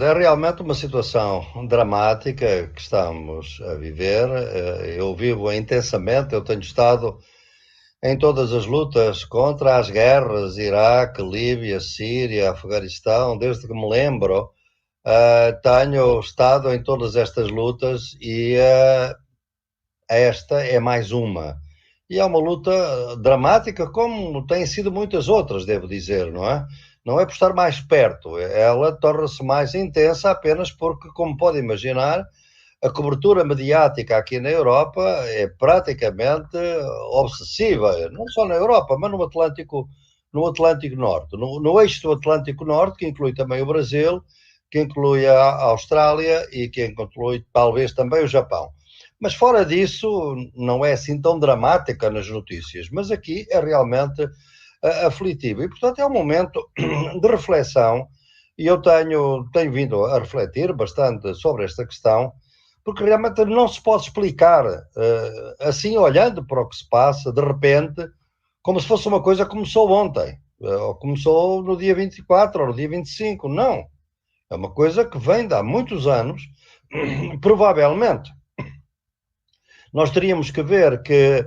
é realmente uma situação dramática que estamos a viver. Eu vivo intensamente, eu tenho estado em todas as lutas contra as guerras, Iraque, Líbia, Síria, Afeganistão, desde que me lembro, tenho estado em todas estas lutas e esta é mais uma. E é uma luta dramática, como têm sido muitas outras, devo dizer, não é? Não é por estar mais perto, ela torna-se mais intensa apenas porque, como pode imaginar, a cobertura mediática aqui na Europa é praticamente obsessiva, não só na Europa, mas no Atlântico Norte, no eixo do Atlântico Norte, que inclui também o Brasil, que inclui a Austrália e que inclui talvez também o Japão. Mas fora disso, não é assim tão dramática nas notícias, mas aqui é realmente aflitivo. E, portanto, é um momento de reflexão e eu tenho vindo a refletir bastante sobre esta questão, porque realmente não se pode explicar assim, olhando para o que se passa, de repente, como se fosse uma coisa que começou ontem, ou começou no dia 24 ou no dia 25. Não. É uma coisa que vem de há muitos anos, provavelmente. Nós teríamos que ver que,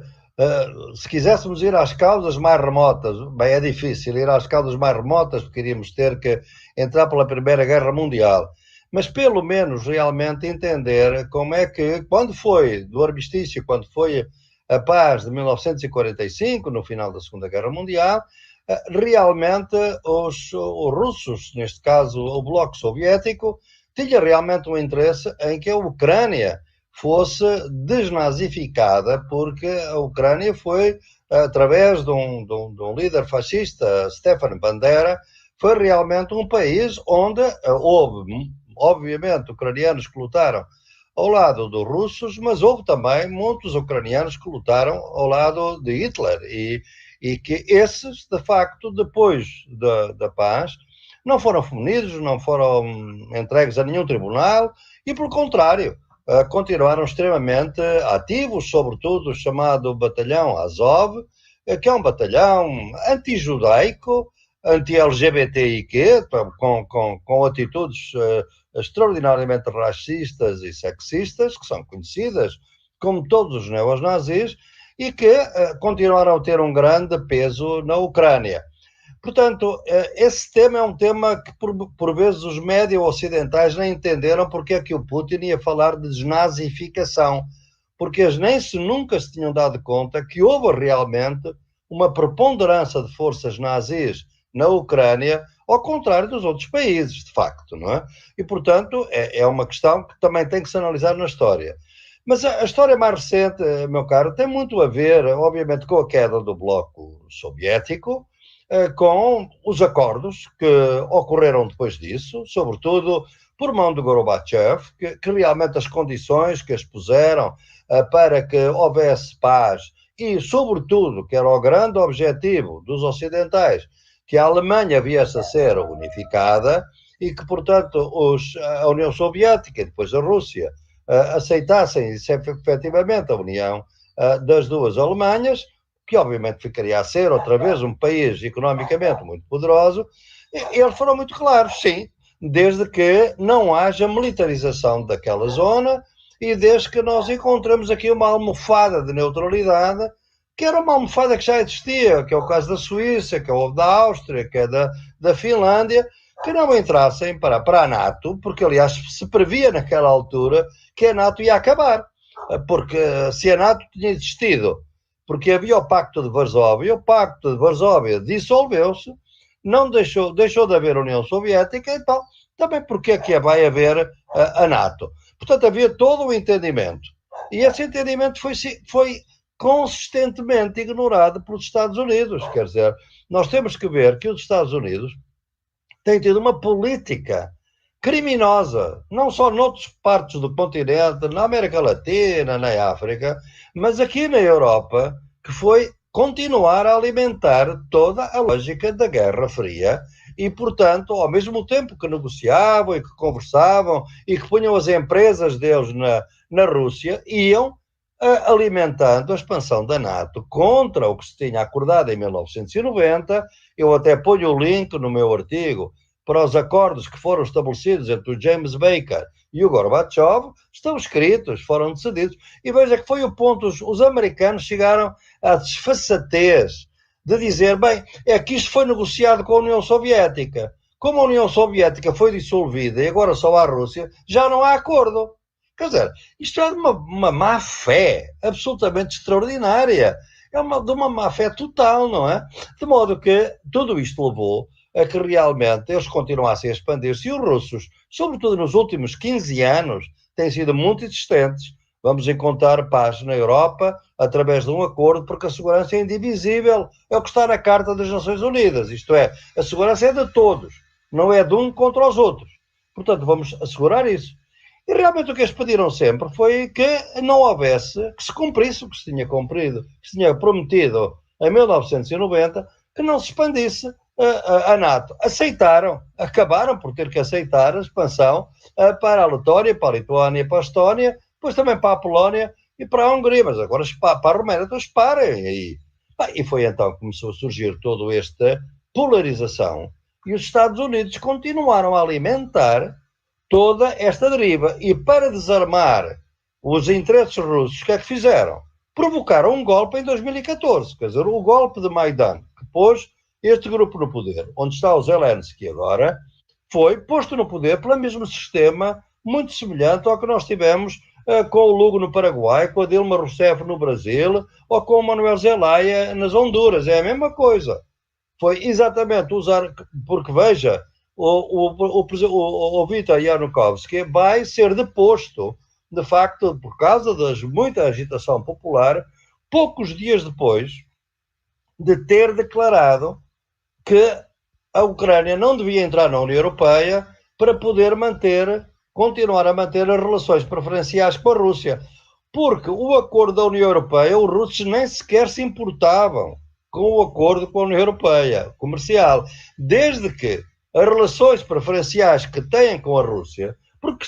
se quiséssemos ir às causas mais remotas, bem, é difícil ir às causas mais remotas, porque iríamos ter que entrar pela Primeira Guerra Mundial. Mas pelo menos realmente entender como é que, quando foi do armistício, quando foi a paz de 1945, no final da Segunda Guerra Mundial, realmente os russos, neste caso o Bloco Soviético, tinha realmente um interesse em que a Ucrânia fosse desnazificada, porque a Ucrânia foi, através de um líder fascista, Stefan Bandera, foi realmente um país onde houve, obviamente, ucranianos que lutaram ao lado dos russos, mas houve também muitos ucranianos que lutaram ao lado de Hitler e que esses, de facto, depois da paz, não foram punidos, não foram entregues a nenhum tribunal e, pelo contrário, continuaram extremamente ativos, sobretudo o chamado Batalhão Azov, que é um batalhão anti-judaico, anti-LGBTIQ, com atitudes extraordinariamente racistas e sexistas, que são conhecidas como todos os neonazis, e que continuaram a ter um grande peso na Ucrânia. Portanto, esse tema é um tema que, por vezes, os médias ocidentais nem entenderam porque é que o Putin ia falar de desnazificação, porque eles nem nunca se tinham dado conta que houve realmente uma preponderância de forças nazis na Ucrânia, ao contrário dos outros países, de facto, não é? E, portanto, é uma questão que também tem que se analisar na história. Mas a história mais recente, meu caro, tem muito a ver, obviamente, com a queda do Bloco Soviético, com os acordos que ocorreram depois disso, sobretudo por mão de Gorbachev, que realmente as condições que expuseram para que houvesse paz e, sobretudo, que era o grande objetivo dos ocidentais, que a Alemanha viesse a ser unificada e que, portanto, a União Soviética e depois a Rússia aceitassem efetivamente a união das duas Alemanhas, que obviamente ficaria a ser outra vez um país economicamente muito poderoso, eles foram muito claros, sim, desde que não haja militarização daquela zona e desde que nós encontramos aqui uma almofada de neutralidade, que era uma almofada que já existia, que é o caso da Suíça, que é o da Áustria, que é da Finlândia, que não entrassem para a NATO, porque aliás se previa naquela altura que a NATO ia acabar, porque se a NATO tinha existido porque havia o Pacto de Varsóvia, o Pacto de Varsóvia dissolveu-se, não deixou de haver União Soviética, então também porque é que vai haver a NATO? Portanto, havia todo o entendimento. E esse entendimento foi consistentemente ignorado pelos Estados Unidos. Quer dizer, nós temos que ver que os Estados Unidos têm tido uma política criminosa, não só noutras partes do continente, na América Latina, na África, mas aqui na Europa, que foi continuar a alimentar toda a lógica da Guerra Fria e, portanto, ao mesmo tempo que negociavam e que conversavam e que punham as empresas deles na Rússia, iam alimentando a expansão da NATO contra o que se tinha acordado em 1990. Eu até ponho o link no meu artigo para os acordos que foram estabelecidos entre o James Baker e o Gorbachev, estão escritos, foram decididos. E veja que foi o ponto, os americanos chegaram à desfaçatez de dizer, bem, é que isto foi negociado com a União Soviética. Como a União Soviética foi dissolvida e agora só há a Rússia, já não há acordo. Quer dizer, isto é de uma má-fé absolutamente extraordinária. É de uma má-fé total, não é? De modo que tudo isto levou a que realmente eles continuassem a expandir-se. E os russos, sobretudo nos últimos 15 anos, têm sido muito insistentes. Vamos encontrar paz na Europa através de um acordo, porque a segurança é indivisível. É o que está na Carta das Nações Unidas. Isto é, a segurança é de todos, não é de um contra os outros. Portanto, vamos assegurar isso. E realmente o que eles pediram sempre foi que não houvesse, que se cumprisse o que se tinha cumprido, que se tinha prometido em 1990, que não se expandisse a NATO. Aceitaram, acabaram por ter que aceitar a expansão para a Letónia, para a Lituânia, para a Estónia, depois também para a Polónia e para a Hungria, mas agora para a Roménia, então parem aí. E foi então que começou a surgir toda esta polarização e os Estados Unidos continuaram a alimentar toda esta deriva. E para desarmar os interesses russos, o que é que fizeram? Provocaram um golpe em 2014, quer dizer, o golpe de Maidan, que pôs este grupo no poder, onde está o Zelensky agora, foi posto no poder pelo mesmo sistema muito semelhante ao que nós tivemos com o Lugo no Paraguai, com a Dilma Rousseff no Brasil, ou com o Manuel Zelaya nas Honduras, é a mesma coisa. Foi exatamente usar, porque veja, o Viktor Yanukovsky vai ser deposto, de facto, por causa de muita agitação popular, poucos dias depois de ter declarado que a Ucrânia não devia entrar na União Europeia para poder continuar a manter as relações preferenciais com a Rússia. Porque o acordo da União Europeia, os russos nem sequer se importavam com o acordo com a União Europeia, comercial, desde que as relações preferenciais que têm com a Rússia, porque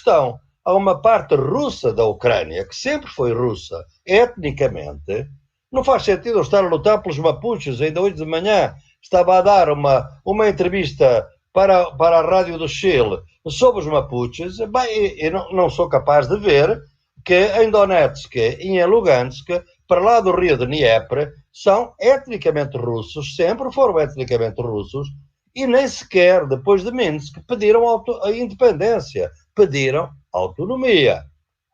há uma parte russa da Ucrânia, que sempre foi russa, etnicamente, não faz sentido eu estar a lutar pelos mapuches. Ainda hoje de manhã estava a dar uma entrevista para a Rádio do Chile sobre os mapuches. Bem, eu não sou capaz de ver que em Donetsk e em Lugansk, para lá do rio de Dnieper, são etnicamente russos, sempre foram etnicamente russos, e nem sequer, depois de Minsk, pediram a independência, pediram autonomia.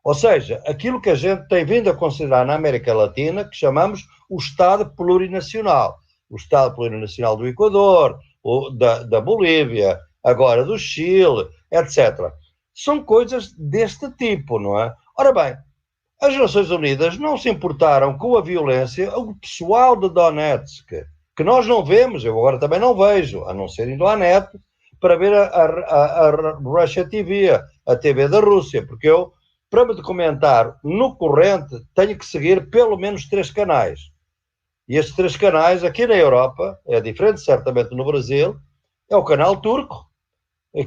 Ou seja, aquilo que a gente tem vindo a considerar na América Latina, que chamamos o Estado plurinacional. O Estado plurinacional do Equador, da Bolívia, agora do Chile, etc. São coisas deste tipo, não é? Ora bem, as Nações Unidas não se importaram com a violência. O pessoal de Donetsk, que nós não vemos, eu agora também não vejo, a não ser indo à net, para ver a Russia TV, a TV da Rússia, porque eu, para me documentar no corrente, tenho que seguir pelo menos 3 canais. E estes 3 canais, aqui na Europa, é diferente certamente no Brasil, é o canal turco,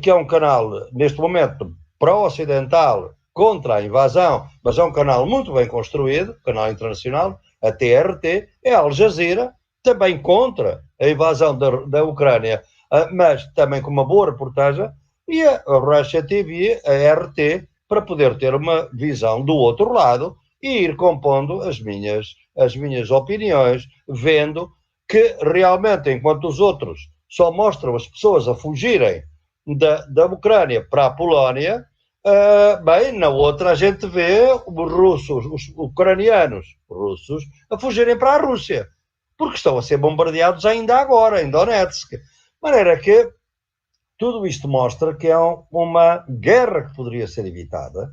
que é um canal, neste momento, pró-ocidental, contra a invasão, mas é um canal muito bem construído, canal internacional, a TRT, é a Al Jazeera, também contra a invasão da Ucrânia, mas também com uma boa reportagem, e a Russia TV, a RT, para poder ter uma visão do outro lado e ir compondo as minhas opiniões, vendo que realmente, enquanto os outros só mostram as pessoas a fugirem da Ucrânia para a Polónia, bem, na outra a gente vê os ucranianos russos a fugirem para a Rússia, porque estão a ser bombardeados ainda agora, em Donetsk. De maneira que tudo isto mostra que é uma guerra que poderia ser evitada.